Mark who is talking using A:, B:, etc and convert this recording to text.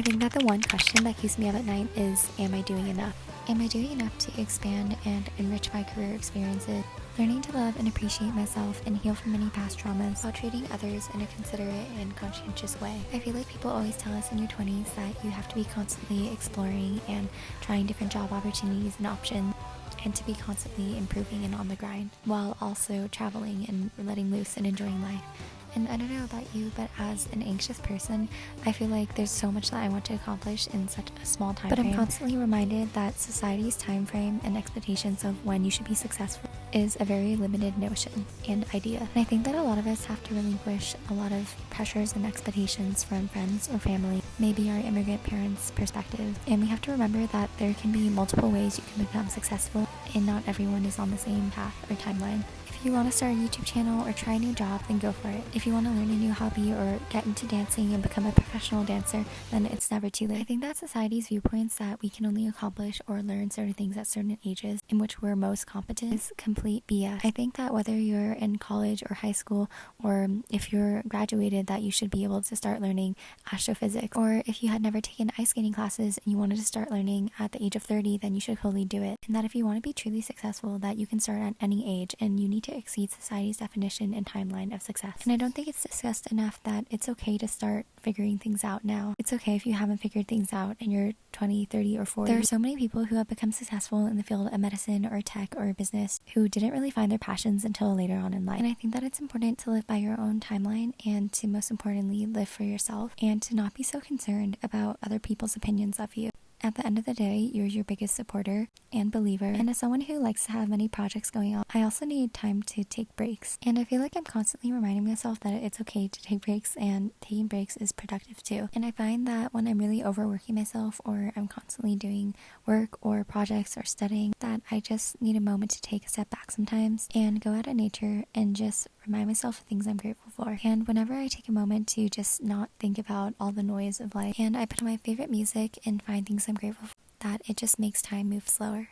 A: I think that the one question that keeps me up at night is, am I doing enough? Am I doing enough to expand and enrich my career experiences? Learning to love and appreciate myself and heal from many past traumas while treating others in a considerate and conscientious way. I feel like people always tell us in your 20s that you have to be constantly exploring and trying different job opportunities and options, and to be constantly improving and on the grind, while also traveling and letting loose and enjoying life. And I don't know about you, but as an anxious person, I feel like there's so much that I want to accomplish in such a small time frame. But I'm constantly reminded that society's time frame and expectations of when you should be successful is a very limited notion and idea. And I think that a lot of us have to relinquish a lot of pressures and expectations from friends or family, maybe our immigrant parents' perspective. And we have to remember that there can be multiple ways you can become successful, and not everyone is on the same path or timeline. If you want to start a YouTube channel or try a new job, then go for it. If you want to learn a new hobby or get into dancing and become a professional dancer, then it's never too late. I think that society's viewpoints that we can only accomplish or learn certain things at certain ages in which we're most competent is complete BS. I think that whether you're in college or high school, or if you're graduated, that you should be able to start learning astrophysics. Or if you had never taken ice skating classes and you wanted to start learning at the age of 30, then you should totally do it. And that if you want to be truly successful, that you can start at any age, and you need to exceed society's definition and timeline of success. And I don't think it's discussed enough that it's okay to start figuring things out now. It's okay if you haven't figured things out and you're 20, 30, or 40. There are so many people who have become successful in the field of medicine or tech or business who didn't really find their passions until later on in life. And I think that it's important to live by your own timeline, and to most importantly live for yourself, and to not be so concerned about other people's opinions of you. At the end of the day, you're your biggest supporter and believer. And as someone who likes to have many projects going on, I also need time to take breaks. And I feel like I'm constantly reminding myself that it's okay to take breaks, and taking breaks is productive too. And I find that when I'm really overworking myself, or I'm constantly doing work or projects or studying, that I just need a moment to take a step back sometimes and go out in nature and just remind myself of things I'm grateful for. And whenever I take a moment to just not think about all the noise of life, and I put on my favorite music and find things I'm grateful for, that it just makes time move slower.